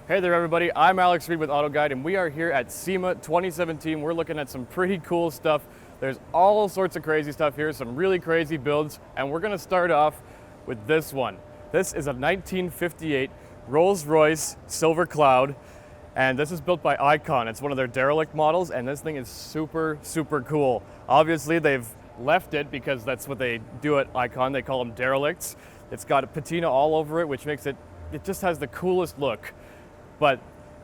Hey there everybody, I'm Alex Reed with AutoGuide and we are here at SEMA 2017. We're looking at some pretty cool stuff. There's all sorts of crazy stuff here, some really crazy builds, and we're gonna start off with this one. This is a 1958 Rolls-Royce Silver Cloud, and this is built by Icon. It's one of their derelict models, and this thing is super, super cool. Obviously they've left it because that's what they do at Icon. They call them derelicts. It's got a patina all over it, which makes it just has the coolest look. But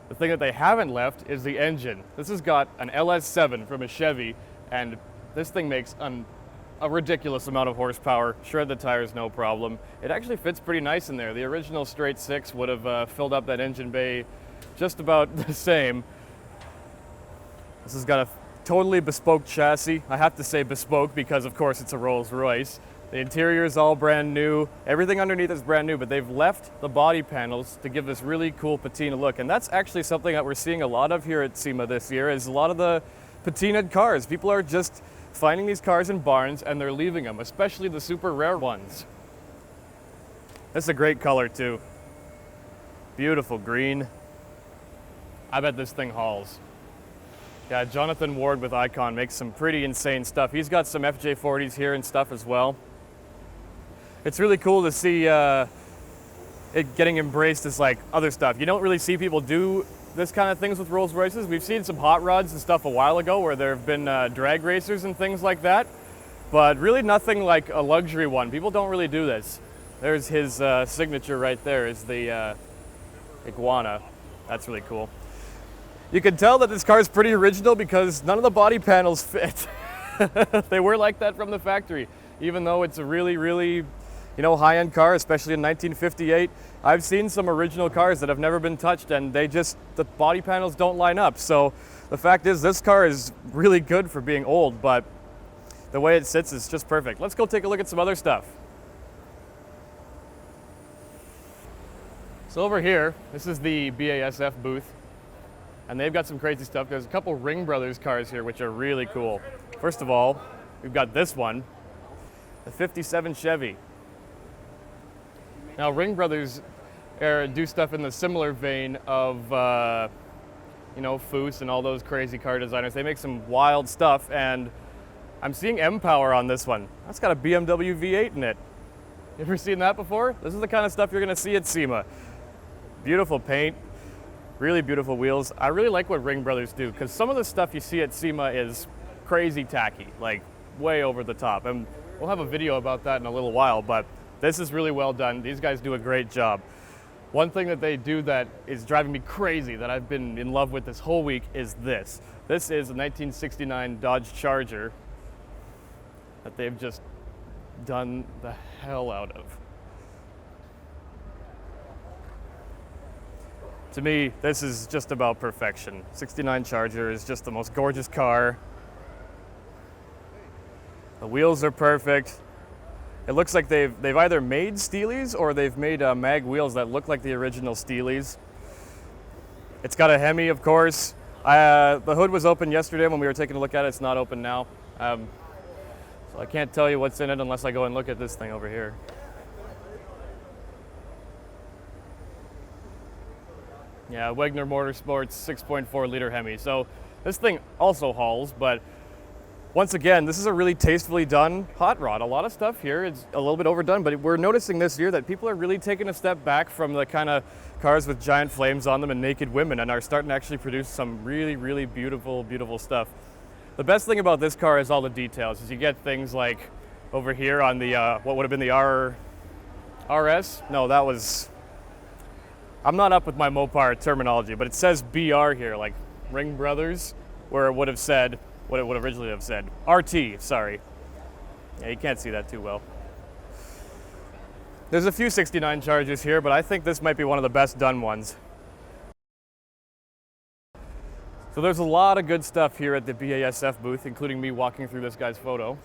the thing that they haven't left is the engine. This has got an LS7 from a Chevy, and this thing makes a ridiculous amount of horsepower. Shred the tires, no problem. It actually fits pretty nice in there. The original straight six would have filled up that engine bay just about the same. This has got a totally bespoke chassis. I have to say bespoke because, of course, it's a Rolls-Royce. The interior is all brand new. Everything underneath is brand new, but they've left the body panels to give this really cool patina look. And that's actually something that we're seeing a lot of here at SEMA this year, is a lot of the patinaed cars. People are just finding these cars in barns and they're leaving them, especially the super rare ones. This is a great color too. Beautiful green. I bet this thing hauls. Yeah, Jonathan Ward with Icon makes some pretty insane stuff. He's got some FJ40s here and stuff as well. It's really cool to see it getting embraced as like other stuff. You don't really see people do this kind of things with Rolls Royces. We've seen some hot rods and stuff a while ago where there have been drag racers and things like that, but really nothing like a luxury one. People don't really do this. There's his signature right there, is the iguana. That's really cool. You can tell that this car is pretty original because none of the body panels fit. They were like that from the factory, even though it's a really, really, high-end car, especially in 1958. I've seen some original cars that have never been touched and the body panels don't line up. So the fact is this car is really good for being old, but the way it sits is just perfect. Let's go take a look at some other stuff. So over here, this is the BASF booth, and they've got some crazy stuff. There's a couple Ring Brothers cars here, which are really cool. First of all, we've got this one, the 57 Chevy. Now, Ring Brothers do stuff in the similar vein of, Foose and all those crazy car designers. They make some wild stuff, and I'm seeing M-Power on this one. That's got a BMW V8 in it. You ever seen that before? This is the kind of stuff you're gonna see at SEMA. Beautiful paint, really beautiful wheels. I really like what Ring Brothers do, because some of the stuff you see at SEMA is crazy tacky, like way over the top. And we'll have a video about that in a little while, but this is really well done. These guys do a great job. One thing that they do that is driving me crazy, that I've been in love with this whole week, is this. This is a 1969 Dodge Charger that they've just done the hell out of. To me, this is just about perfection. 69 Charger is just the most gorgeous car. The wheels are perfect. It looks like they've either made Steelies or they've made mag wheels that look like the original Steelies. It's got a Hemi, of course. The hood was open yesterday when we were taking a look at it. It's not open now. So I can't tell you what's in it unless I go and look at this thing over here. Yeah, Wegner Motorsports 6.4 liter Hemi. So this thing also hauls, but once again, this is a really tastefully done hot rod. A lot of stuff here is a little bit overdone, but we're noticing this year that people are really taking a step back from the kind of cars with giant flames on them and naked women and are starting to actually produce some really, really beautiful, beautiful stuff. The best thing about this car is all the details. Is you get things like over here on the, what would have been the RS? No, that was, I'm not up with my Mopar terminology, but it says BR here, like Ring Brothers, where it would have said, what it would originally have said. RT, sorry. Yeah, you can't see that too well. There's a few 69 Chargers here, but I think this might be one of the best done ones. So there's a lot of good stuff here at the BASF booth, including me walking through this guy's photo.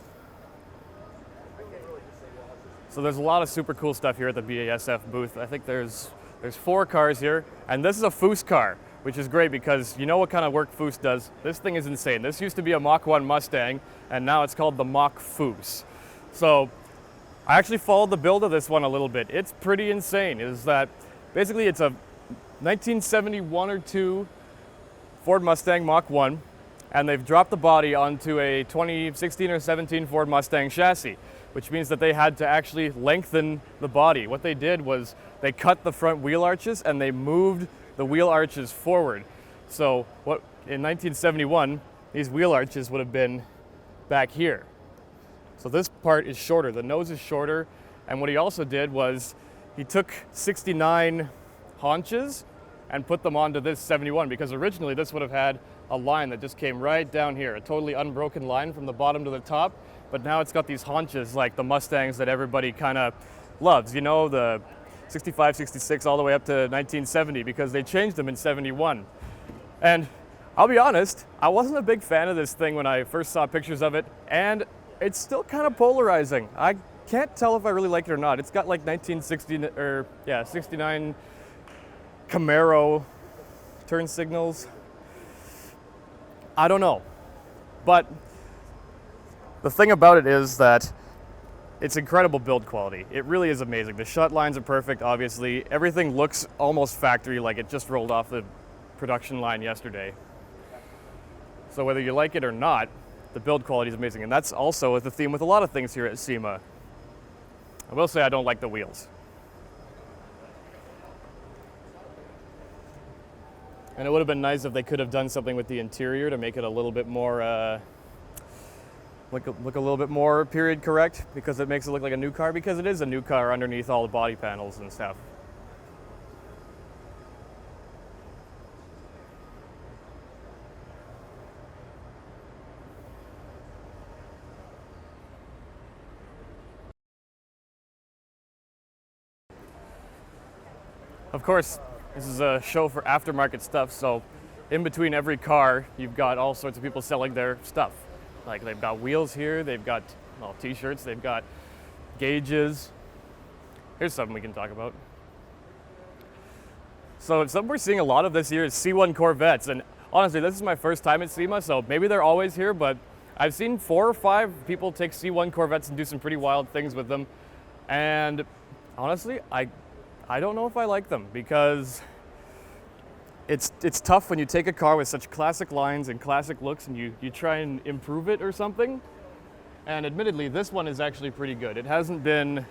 So there's a lot of super cool stuff here at the BASF booth. I think there's 4 cars here, and this is a Foose car, which is great because you know what kind of work Foose does. This thing is insane. This used to be a Mach 1 Mustang, and now it's called the Mach Foose. So I actually followed the build of this one a little bit. It's pretty insane. Is that basically it's a 1971 or 2 Ford Mustang Mach 1, and they've dropped the body onto a 2016 or 17 Ford Mustang chassis, which means that they had to actually lengthen the body. What they did was they cut the front wheel arches and they moved the wheel arches forward. So what in 1971, these wheel arches would have been back here. So this part is shorter, the nose is shorter, and what he also did was he took 69 haunches and put them onto this 71, because originally this would have had a line that just came right down here, a totally unbroken line from the bottom to the top, but now it's got these haunches like the Mustangs that everybody kind of loves, you know, the 65, 66 all the way up to 1970, because they changed them in 71. And I'll be honest, I wasn't a big fan of this thing when I first saw pictures of it, and it's still kind of polarizing. I can't tell if I really like it or not. It's got like 69 Camaro turn signals. I don't know. But the thing about it is that it's incredible build quality. It really is amazing. The shut lines are perfect, obviously. Everything looks almost factory, like it just rolled off the production line yesterday. So whether you like it or not, the build quality is amazing. And that's also the theme with a lot of things here at SEMA. I will say I don't like the wheels. And it would have been nice if they could have done something with the interior to make it a little bit more, look a little bit more period correct, because it makes it look like a new car, because it is a new car underneath all the body panels and stuff. Of course, this is a show for aftermarket stuff, so in between every car, you've got all sorts of people selling their stuff. Like they've got wheels here, they've got t-shirts, they've got gauges. Here's something we can talk about. So something we're seeing a lot of this year is C1 Corvettes, and honestly, this is my first time at SEMA, so maybe they're always here, but I've seen 4 or 5 people take C1 Corvettes and do some pretty wild things with them, and honestly, I don't know if I like them, because it's tough when you take a car with such classic lines and classic looks and you try and improve it or something. And admittedly, this one is actually pretty good. It hasn't been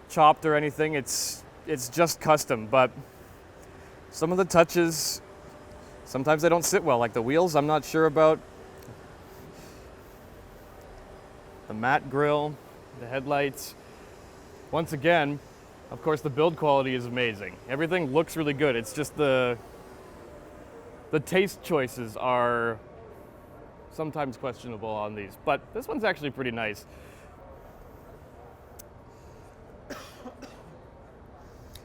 chopped or anything. It's just custom, but some of the touches, sometimes they don't sit well. Like the wheels, I'm not sure about. The matte grille, the headlights. Once again, of course, the build quality is amazing. Everything looks really good. It's just the taste choices are sometimes questionable on these, but this one's actually pretty nice.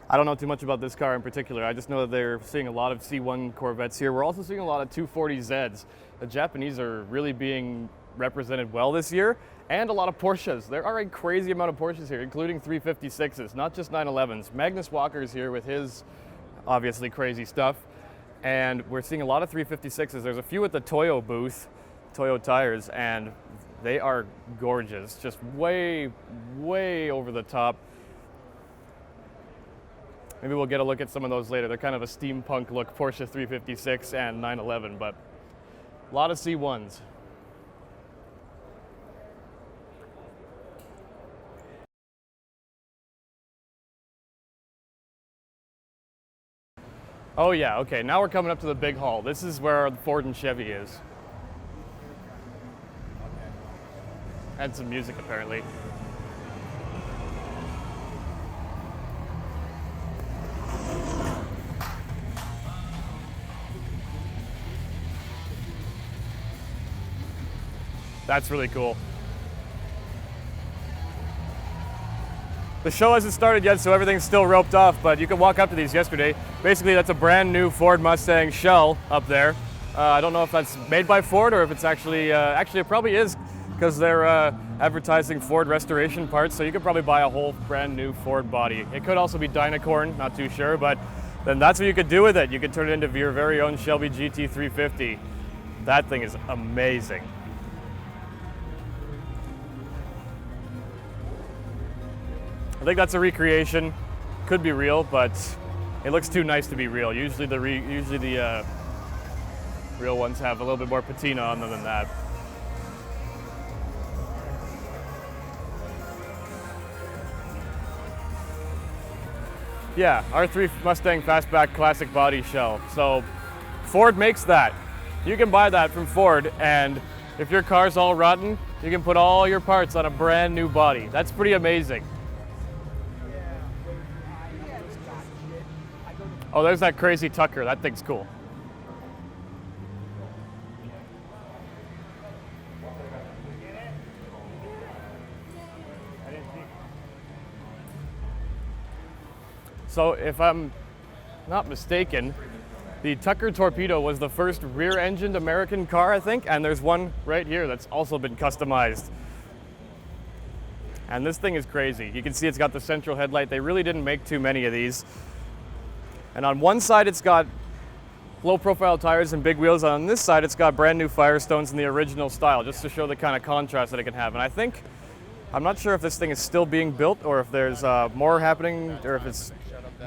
I don't know too much about this car in particular. I just know that they're seeing a lot of C1 Corvettes here. We're also seeing a lot of 240Zs. The Japanese are really being represented well this year, and a lot of Porsches. There are a crazy amount of Porsches here, including 356s, not just 911s. Magnus Walker's here with his obviously crazy stuff, and we're seeing a lot of 356s. There's a few at the Toyo booth, Toyo Tires, and they are gorgeous, just way, way over the top. Maybe we'll get a look at some of those later. They're kind of a steampunk look, Porsche 356 and 911, but a lot of C1s. Oh yeah, okay, now we're coming up to the big hall. This is where the Ford and Chevy is. And some music, apparently. That's really cool. The show hasn't started yet, so everything's still roped off, but you could walk up to these yesterday. Basically, that's a brand new Ford Mustang shell up there. I don't know if that's made by Ford or if it's actually it probably is, because they're advertising Ford restoration parts, so you could probably buy a whole brand new Ford body. It could also be Dynacorn, not too sure, but then that's what you could do with it. You could turn it into your very own Shelby GT350. That thing is amazing. I think that's a recreation. Could be real, but It looks too nice to be real. Usually the real ones have a little bit more patina on them than that. Yeah, R3 Mustang Fastback Classic Body Shell. So Ford makes that. You can buy that from Ford, and if your car's all rotten, you can put all your parts on a brand new body. That's pretty amazing. Oh, there's that crazy Tucker. That thing's cool. So if I'm not mistaken, the Tucker Torpedo was the first rear-engined American car, I think, and there's one right here that's also been customized. And this thing is crazy. You can see it's got the central headlight. They really didn't make too many of these. And on one side it's got low-profile tires and big wheels. On this side it's got brand new Firestones in the original style, just to show the kind of contrast that it can have. And I think, I'm not sure if this thing is still being built or if there's more happening, or if it's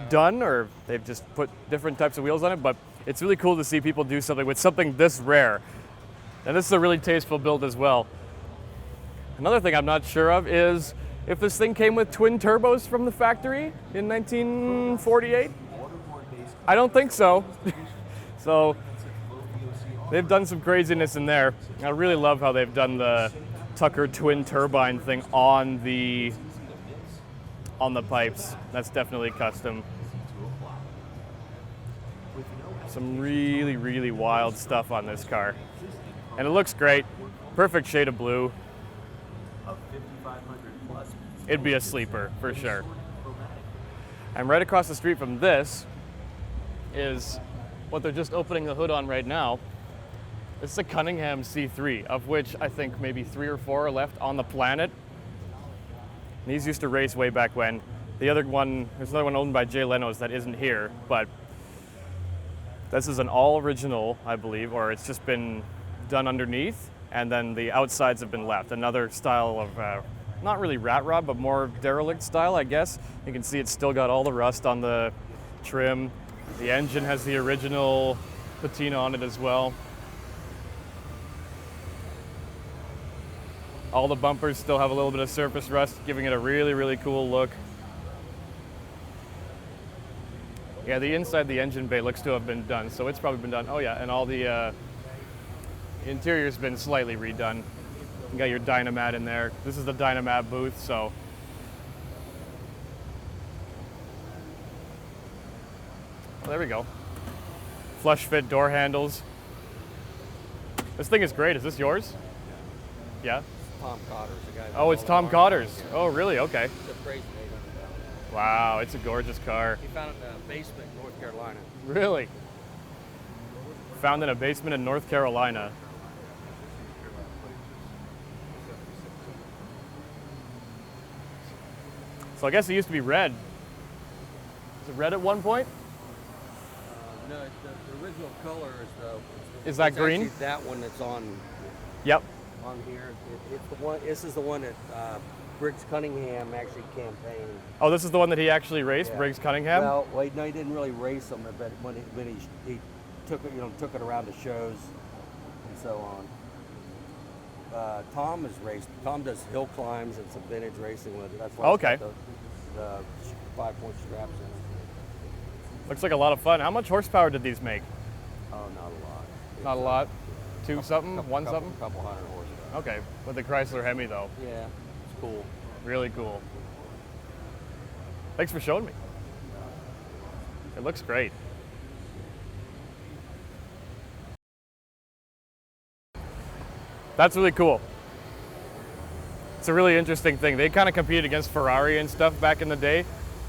done, or they've just put different types of wheels on it, but it's really cool to see people do something with something this rare. And this is a really tasteful build as well. Another thing I'm not sure of is if this thing came with twin turbos from the factory in 1948. I don't think so. So they've done some craziness in there. I really love how they've done the Tucker twin turbine thing on the pipes. That's definitely custom. Some really, really wild stuff on this car. And it looks great. Perfect shade of blue. It'd be a sleeper for sure. And right across the street from this is what they're just opening the hood on right now. It's a Cunningham C3, of which I think maybe 3 or 4 are left on the planet. And these used to race way back when. The other one, there's another one owned by Jay Leno's that isn't here, but this is an all original, I believe, or it's just been done underneath, and then the outsides have been left. Another style of, not really rat rod, but more derelict style, I guess. You can see it's still got all the rust on the trim. The engine has the original patina on it as well. All the bumpers still have a little bit of surface rust, giving it a really, really cool look. Yeah, the inside the engine bay looks to have been done, so it's probably been done. Oh yeah, and all the interior's been slightly redone. You got your Dynamat in there. This is the Dynamat booth, so. Well, there we go. Flush fit door handles. This thing is great. Is this yours? Yeah? Tom Cotter's the guy. Oh, it's Tom Cotter's. Oh, really? Okay. It's a crazy $800. Wow, it's a gorgeous car. He found it in a basement in North Carolina. Really? Found in a basement in North Carolina. So I guess it used to be red. Was it red at one point? No, the original color is Is that green? actually that one that's on. Yep. On here, it's the one. This is the one that Briggs Cunningham actually campaigned. Oh, this is the one that he actually raced, Yeah. Briggs Cunningham. Well, no, he didn't really race them, but when he took it, took it around the shows and so on. Tom has raced. Tom does hill climbs and some vintage racing with it. That's why Okay. it's got the 5-point straps in it. Looks like a lot of fun. How much horsepower did these make? Oh, not a lot. Not a lot. Two something? One couple, something? Couple hundred horsepower. Okay, with the Chrysler Hemi though. Yeah, it's cool. Really cool. Thanks for showing me. It looks great. That's really cool. It's a really interesting thing. They kind of competed against Ferrari and stuff back in the day,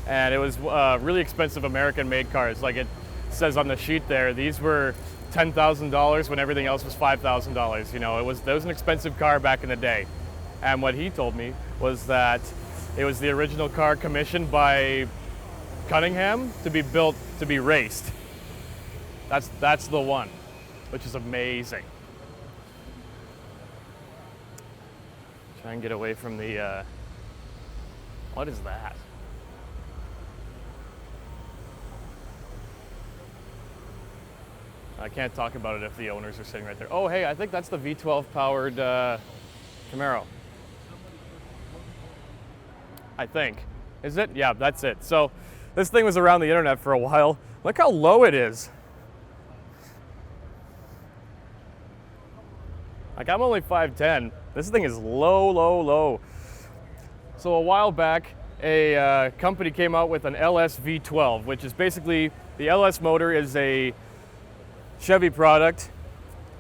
and it was really expensive American-made cars. Like it says on the sheet there, these were $10,000 when everything else was $5,000. You know, it was an expensive car back in the day. And what he told me was that it was the original car commissioned by Cunningham to be built to be raced. That's the one, which is amazing. Try and get away from the, what is that? I can't talk about it if the owners are sitting right there. Oh, hey, I think that's the V12 powered Camaro. I think. Is it? Yeah, that's it. So this thing was around the internet for a while. Look how low it is. Like, I'm only 5'10". This thing is low, low, low. So a while back, a company came out with an LS V12, which is basically, the LS motor is a Chevy product,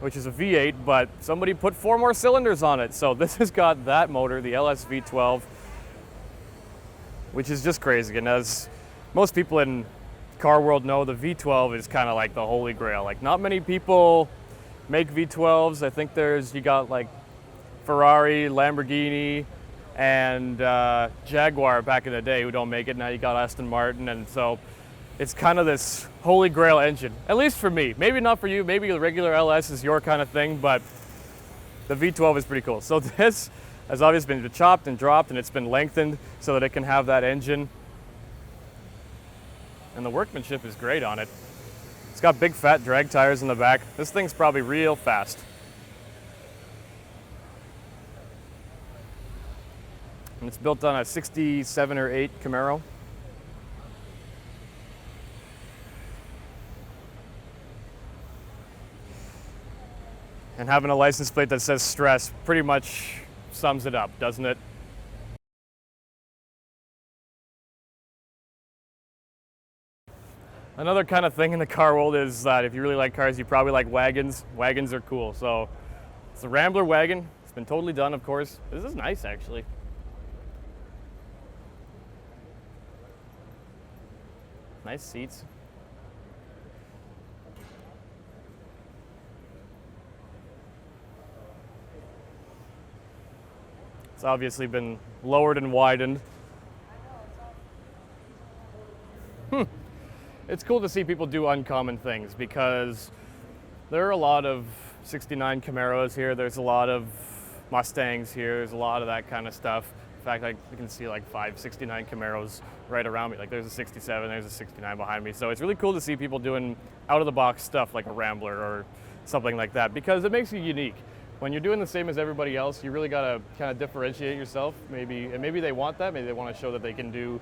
which is a V8, but somebody put 4 more cylinders on it. So this has got that motor, the LS V12, which is just crazy. And as most people in car world know, the V12 is kind of like the holy grail. Like, not many people make V12s. I think you got like Ferrari, Lamborghini, and Jaguar back in the day who don't make it. Now you got Aston Martin, and so it's kind of this holy grail engine, at least for me. Maybe not for you, maybe the regular LS is your kind of thing, but the V12 is pretty cool. So this has obviously been chopped and dropped, and it's been lengthened so that it can have that engine. And the workmanship is great on it. It's got big fat drag tires in the back. This thing's probably real fast. And it's built on a 67 or 8 Camaro. And having a license plate that says stress pretty much sums it up, doesn't it? Another kind of thing in the car world is that if you really like cars, you probably like wagons. Wagons are cool. So it's a Rambler Wagon. It's been totally done, of course. This is nice, actually. Nice seats. It's obviously been lowered and widened. It's cool to see people do uncommon things, because there are a lot of 69 Camaros here. There's a lot of Mustangs here. There's a lot of that kind of stuff. In fact, you can see like 5 69 Camaros right around me. Like, there's a 67, there's a 69 behind me. So it's really cool to see people doing out-of-the-box stuff like a Rambler or something like that, because it makes you unique. When you're doing the same as everybody else, you really gotta kind of differentiate yourself. Maybe they want that. Maybe they want to show that they can do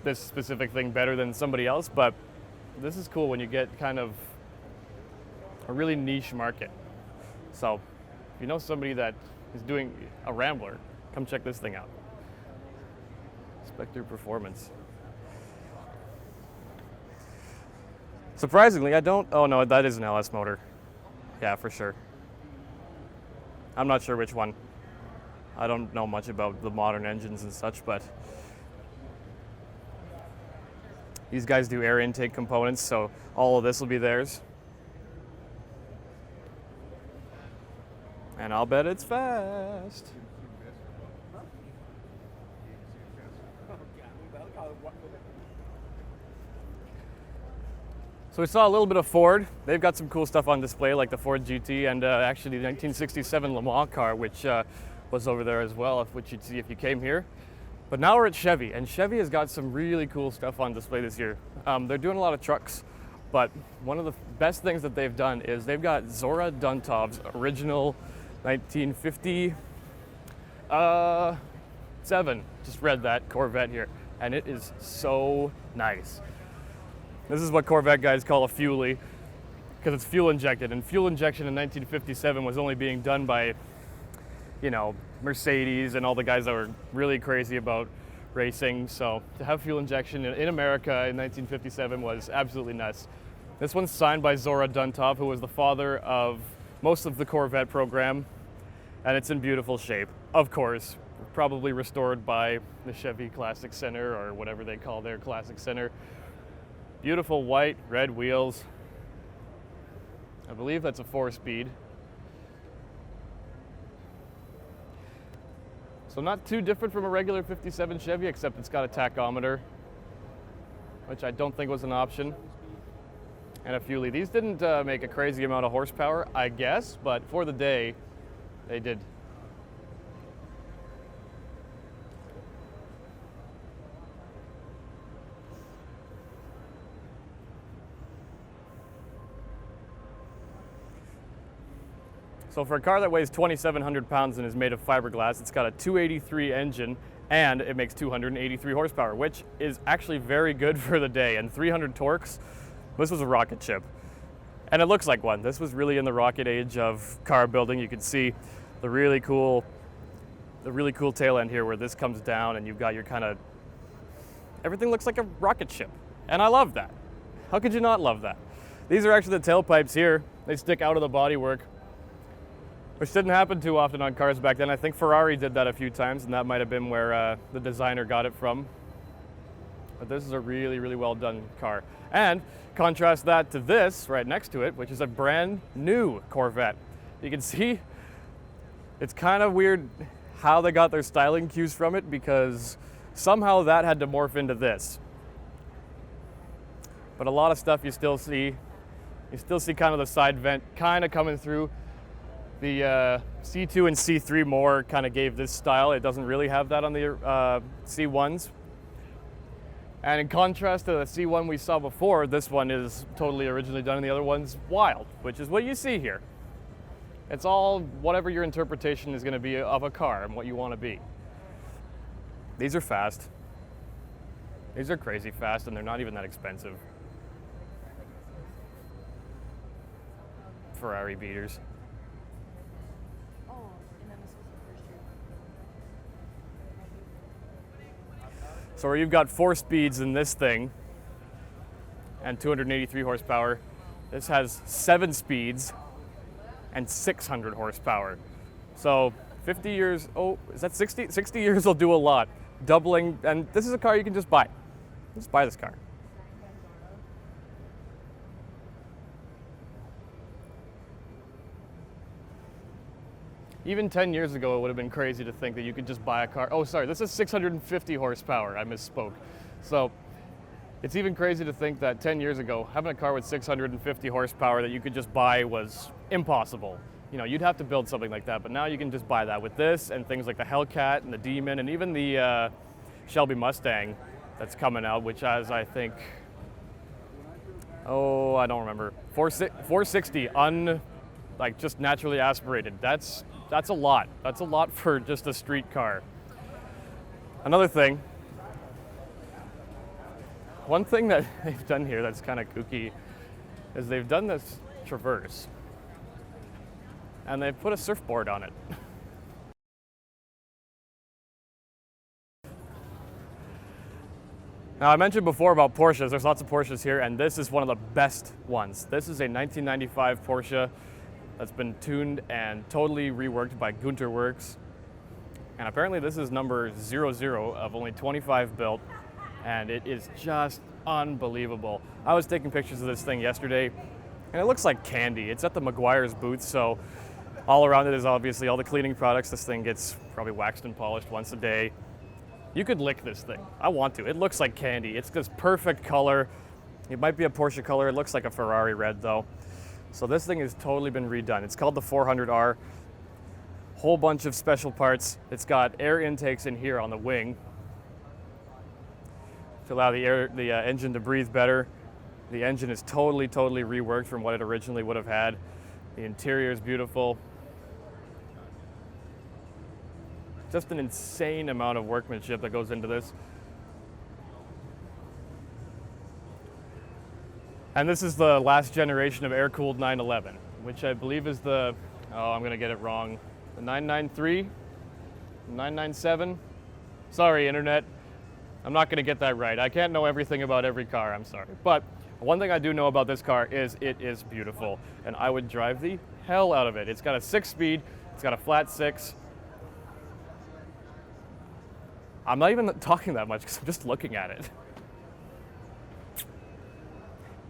this specific thing better than somebody else. But this is cool when you get kind of a really niche market. So if you know somebody that is doing a Rambler, come check this thing out. Spectre Performance. Surprisingly, oh no, that is an LS motor. Yeah, for sure. I'm not sure which one. I don't know much about the modern engines and such, but these guys do air intake components, so all of this will be theirs. And I'll bet it's fast. So we saw a little bit of Ford. They've got some cool stuff on display, like the Ford GT and actually the 1967 Le Mans car, which was over there as well, which you'd see if you came here. But now we're at Chevy, and Chevy has got some really cool stuff on display this year. They're doing a lot of trucks, but one of the best things that they've done is they've got Zora Duntov's original 1957, just read that, Corvette here, and it is so nice. This is what Corvette guys call a fuelie, because it's fuel injected, and fuel injection in 1957 was only being done by, you know, Mercedes and all the guys that were really crazy about racing. So to have fuel injection in America in 1957 was absolutely nuts. This one's signed by Zora Duntov, who was the father of most of the Corvette program, and it's in beautiful shape. Of course, probably restored by the Chevy Classic Center or whatever they call their Classic Center. Beautiful white, red wheels. I believe that's a 4-speed. So not too different from a regular 57 Chevy, except it's got a tachometer, which I don't think was an option, and a fuelie. These didn't make a crazy amount of horsepower, I guess, but for the day, they did. So for a car that weighs 2,700 pounds and is made of fiberglass, it's got a 283 engine and it makes 283 horsepower, which is actually very good for the day. And 300 torques, this was a rocket ship. And it looks like one. This was really in the rocket age of car building. You can see the really cool tail end here where this comes down and you've got your kind of, everything looks like a rocket ship. And I love that. How could you not love that? These are actually the tailpipes here. They stick out of the bodywork, which didn't happen too often on cars back then. I think Ferrari did that a few times, and that might have been where the designer got it from. But this is a really, really well done car. And contrast that to this right next to it, which is a brand new Corvette. You can see it's kind of weird how they got their styling cues from it, because somehow that had to morph into this. But a lot of stuff you still see kind of the side vent kind of coming through. The C2 and C3 more kind of gave this style. It doesn't really have that on the C1s. And in contrast to the C1 we saw before, this one is totally originally done and the other one's wild, which is what you see here. It's all whatever your interpretation is going to be of a car and what you want to be. These are fast. These are crazy fast, and they're not even that expensive. Ferrari beaters. So where you've got 4 speeds in this thing and 283 horsepower, this has 7 speeds and 600 horsepower. So 50 years, oh, is that 60? 60 years will do a lot. Doubling, and this is a car you can just buy. Just buy this car. Even 10 years ago, it would have been crazy to think that you could just buy a car. Oh, sorry, this is 650 horsepower. I misspoke. So it's even crazy to think that 10 years ago, having a car with 650 horsepower that you could just buy was impossible. You know, you'd have to build something like that, but now you can just buy that with this and things like the Hellcat and the Demon and even the Shelby Mustang that's coming out, which has, I think, oh, I don't remember, 460 like just naturally aspirated. That's a lot. That's a lot for just a street car. Another thing, one thing that they've done here that's kind of kooky is they've done this Traverse and they've put a surfboard on it. Now, I mentioned before about Porsches. There's lots of Porsches here, and this is one of the best ones. This is a 1995 Porsche that's been tuned and totally reworked by Gunter Works. And apparently this is number 00 of only 25 built, and it is just unbelievable. I was taking pictures of this thing yesterday, and it looks like candy. It's at the Meguiar's booth, so all around it is obviously all the cleaning products. This thing gets probably waxed and polished once a day. You could lick this thing. I want to. It looks like candy. It's this perfect color. It might be a Porsche color. It looks like a Ferrari red though. So this thing has totally been redone. It's called the 400R. Whole bunch of special parts. It's got air intakes in here on the wing to allow the engine to breathe better. The engine is totally reworked from what it originally would have had. The interior is beautiful. Just an insane amount of workmanship that goes into this. And this is the last generation of air-cooled 911, which I believe is the, oh, I'm gonna get it wrong, the 993, 997. Sorry, internet. I'm not gonna get that right. I can't know everything about every car, I'm sorry. But one thing I do know about this car is it is beautiful, and I would drive the hell out of it. It's got a 6-speed, it's got a flat 6. I'm not even talking that much because I'm just looking at it.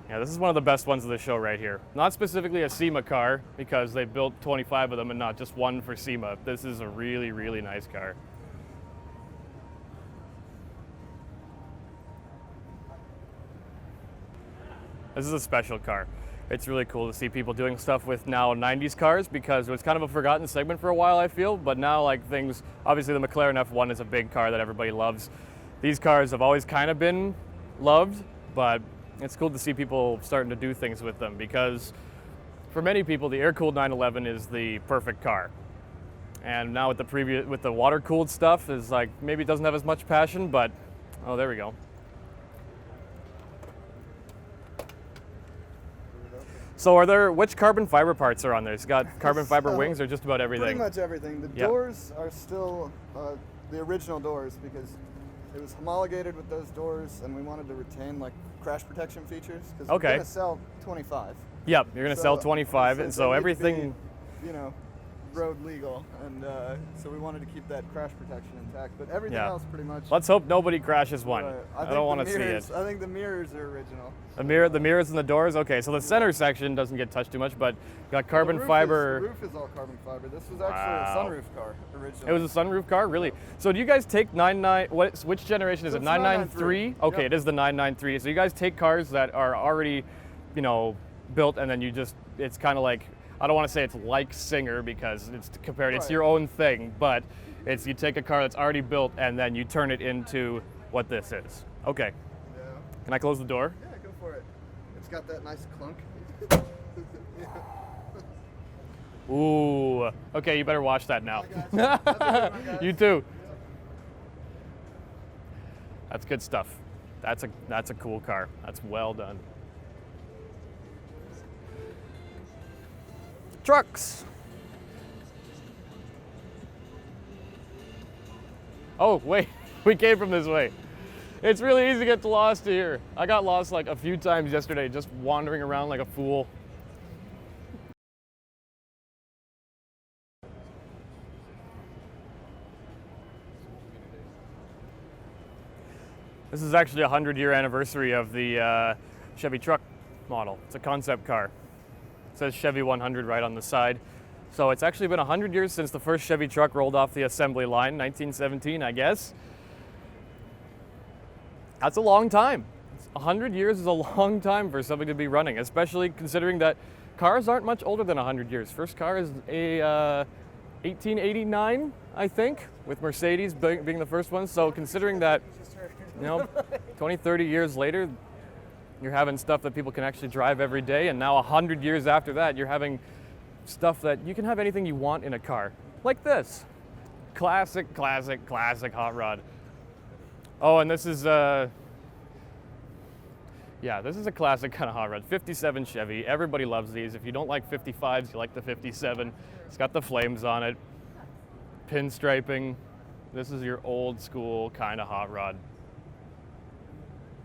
Yeah, this is one of the best ones of the show right here. Not specifically a SEMA car, because they built 25 of them and not just one for SEMA. This is a really nice car. This is a special car. It's really cool to see people doing stuff with now 90s cars, because it was kind of a forgotten segment for a while, I feel, but now like things, obviously the McLaren F1 is a big car that everybody loves. These cars have always kind of been loved, but it's cool to see people starting to do things with them, because for many people, the air-cooled 911 is the perfect car. And now with the water-cooled stuff, is like maybe it doesn't have as much passion, but oh, there we go. So which carbon fiber parts are on there? It's got carbon fiber wings or just about everything? Pretty much everything. The doors are still the original doors because it was homologated with those doors, and we wanted to retain like crash protection features because we're going to sell 25. Yep, you're going to sell 25, and so everything, be, road legal, and so we wanted to keep that crash protection intact. But everything else, pretty much. Let's hope nobody crashes one. I don't want to see it. I think the mirrors are original. The mirrors and the doors. Okay, so the center section doesn't get touched too much, but got carbon fiber. The roof is all carbon fiber. This was actually a sunroof car originally. It was a sunroof car, really. So do you guys take which generation is it? 993. Okay, yep. It is the 993. So you guys take cars that are already, built, and then it's kind of like, I don't want to say it's like Singer because it's compared, it's your own thing, but you take a car that's already built and then you turn it into what this is. Okay. Yeah. Can I close the door? Yeah, go for it. It's got that nice clunk. Ooh. Okay, you better watch that now. Guys. You too. That's good stuff. That's a cool car. That's well done. Trucks. Oh, wait, we came from this way. It's really easy to get lost here. I got lost like a few times yesterday just wandering around like a fool. This is actually a 100-year anniversary of the Chevy Truck model. It's a concept car. It says Chevy 100 right on the side. So it's actually been 100 years since the first Chevy Truck rolled off the assembly line, 1917, I guess. That's a long time. 100 years is a long time for something to be running, especially considering that cars aren't much older than 100 years. First car is a 1889, I think, with Mercedes being the first one. So considering that, 20, 30 years later, you're having stuff that people can actually drive every day, and now 100 years after that, you're having stuff that you can have anything you want in a car, like this. Classic hot rod. Oh, and this is this is a classic kind of hot rod. 57 Chevy. Everybody loves these. If you don't like 55s, you like the 57. It's got the flames on it. Pinstriping. This is your old school kind of hot rod.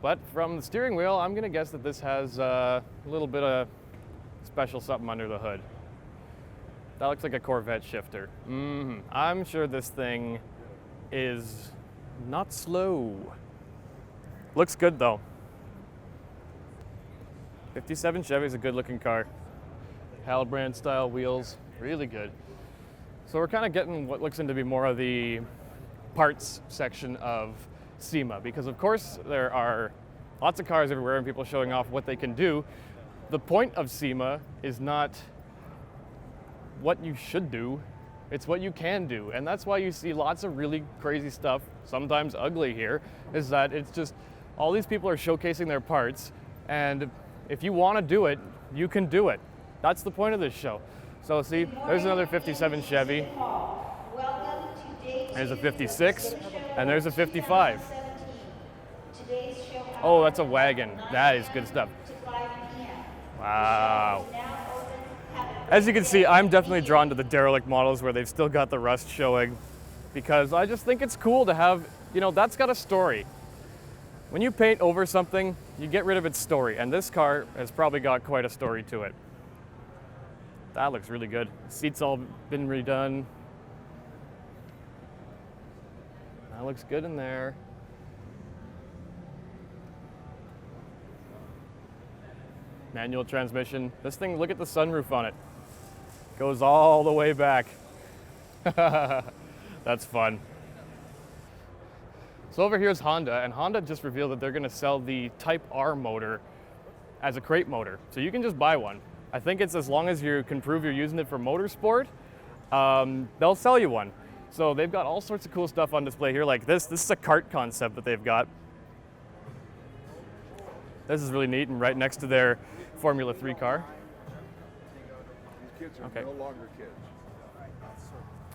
But from the steering wheel, I'm gonna guess that this has a little bit of special something under the hood. That looks like a Corvette shifter. I'm sure this thing is not slow. Looks good though. 57 Chevy is a good looking car. Halbrand style wheels, really good. So we're kind of getting what looks into be more of the parts section of SEMA, because of course there are lots of cars everywhere and people showing off what they can do. The point of SEMA is not what you should do, it's what you can do. And that's why you see lots of really crazy stuff, sometimes ugly here, is that it's just all these people are showcasing their parts, and if you want to do it, you can do it. That's the point of this show. So see, there's another 57 Chevy. There's a 56, and there's a 55. Oh, that's a wagon. That is good stuff. Wow. As you can see, I'm definitely drawn to the derelict models where they've still got the rust showing, because I just think it's cool to have, that's got a story. When you paint over something, you get rid of its story, and this car has probably got quite a story to it. That looks really good. Seats all been redone. That looks good in there. Manual transmission. This thing, look at the sunroof on it. Goes all the way back. That's fun. So over here is Honda, and Honda just revealed that they're going to sell the Type R motor as a crate motor. So you can just buy one. I think it's as long as you can prove you're using it for motorsport, they'll sell you one. So they've got all sorts of cool stuff on display here, like this. This is a kart concept that they've got. This is really neat, and right next to their Formula 3 car. kids are Okay. no longer kids.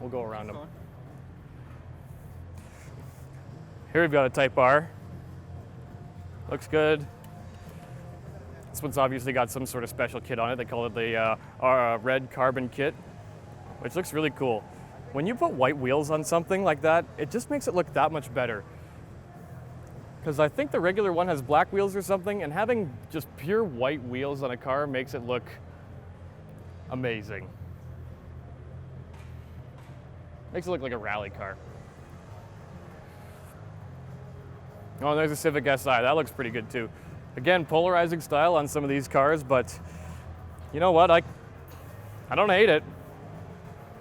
We'll go around them. Here we've got a Type R. Looks good. This one's obviously got some sort of special kit on it. They call it the red carbon kit, which looks really cool. When you put white wheels on something like that, it just makes it look that much better. Because I think the regular one has black wheels or something, and having just pure white wheels on a car makes it look amazing. Makes it look like a rally car. Oh, there's a Civic Si. That looks pretty good too. Again, polarizing style on some of these cars, but you know what? I don't hate it.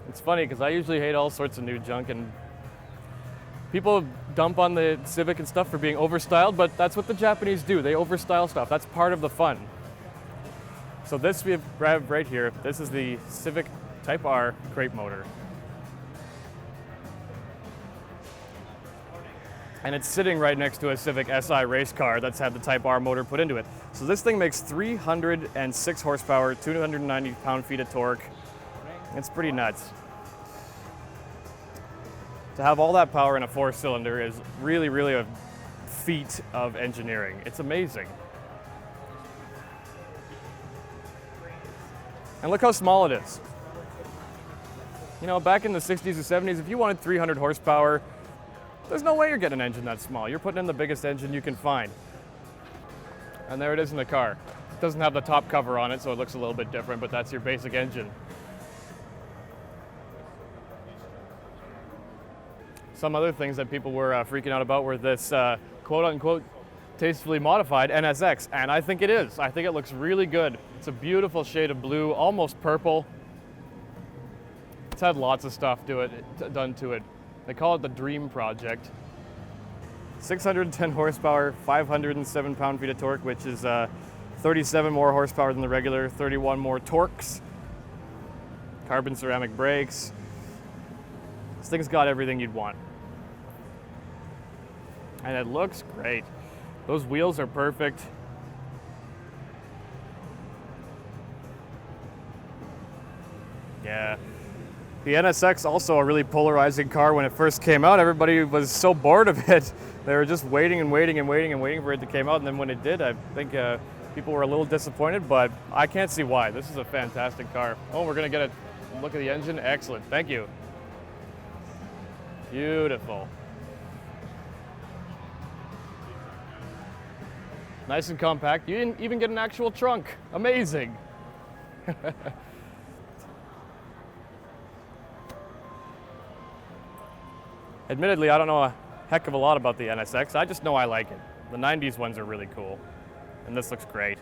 It's funny because I usually hate all sorts of new junk, and people dump on the Civic and stuff for being overstyled, but that's what the Japanese do. They overstyle stuff. That's part of the fun. So this we have right here. This is the Civic Type R crate motor. And it's sitting right next to a Civic Si race car that's had the Type R motor put into it. So this thing makes 306 horsepower, 290 pound-feet of torque. It's pretty nuts. To have all that power in a 4-cylinder is really, really a feat of engineering. It's amazing. And look how small it is. You know, back in the 60s or 70s, if you wanted 300 horsepower, there's no way you're getting an engine that small. You're putting in the biggest engine you can find. And there it is in the car. It doesn't have the top cover on it, so it looks a little bit different, but that's your basic engine. Some other things that people were freaking out about were this quote-unquote tastefully modified NSX, and I think it is. I think it looks really good. It's a beautiful shade of blue, almost purple. It's had lots of stuff done to it. They call it the Dream Project. 610 horsepower, 507 pound-feet of torque, which is 37 more horsepower than the regular, 31 more torques. Carbon ceramic brakes. This thing's got everything you'd want. And it looks great. Those wheels are perfect. Yeah. The NSX, also a really polarizing car when it first came out. Everybody was so bored of it. They were just waiting and waiting and waiting and waiting for it to come out. And then when it did, I think people were a little disappointed, but I can't see why. This is a fantastic car. Oh, we're gonna get a look at the engine. Excellent, thank you. Beautiful. Nice and compact. You didn't even get an actual trunk. Amazing. Admittedly, I don't know a heck of a lot about the NSX. I just know I like it. The 90s ones are really cool. And this looks great.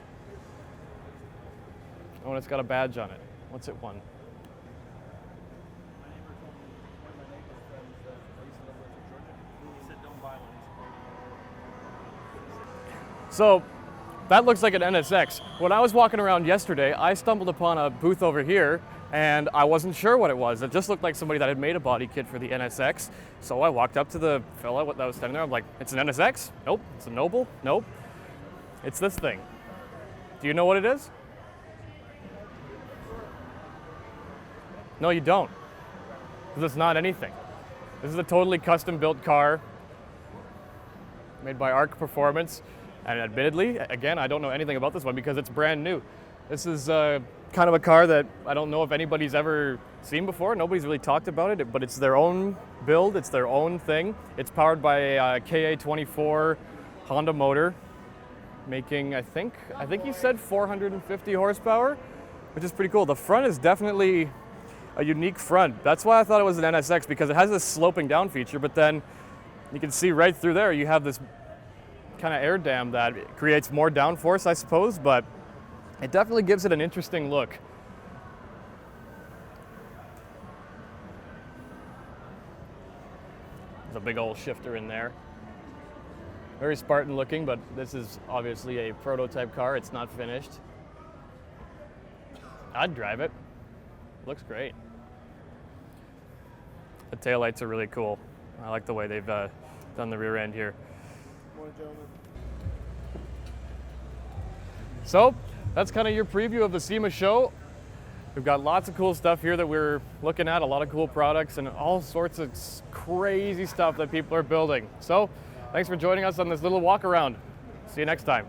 Oh, and it's got a badge on it. What's it won? So that looks like an NSX. When I was walking around yesterday, I stumbled upon a booth over here and I wasn't sure what it was. It just looked like somebody that had made a body kit for the NSX. So I walked up to the fella that was standing there. I'm like, it's an NSX? Nope. It's a Noble? Nope. It's this thing. Do you know what it is? No, you don't. Because it's not anything. This is a totally custom built car made by ARC Performance. And admittedly, again, I don't know anything about this one because it's brand new. This is kind of a car that I don't know if anybody's ever seen before. Nobody's really talked about it, but it's their own build. It's their own thing. It's powered by a KA24 Honda motor, making, I think he said 450 horsepower, which is pretty cool. The front is definitely a unique front. That's why I thought it was an NSX, because it has this sloping down feature, but then you can see right through there you have this kind of air dam that creates more downforce, I suppose, but it definitely gives it an interesting look. There's a big old shifter in there. Very Spartan looking, but this is obviously a prototype car. It's not finished. I'd drive it. Looks great. The taillights are really cool. I like the way they've done the rear end here. So that's kind of your preview of the SEMA Show. We've got lots of cool stuff here that we're looking at, a lot of cool products and all sorts of crazy stuff that people are building. So thanks for joining us on this little walk around. See you next time.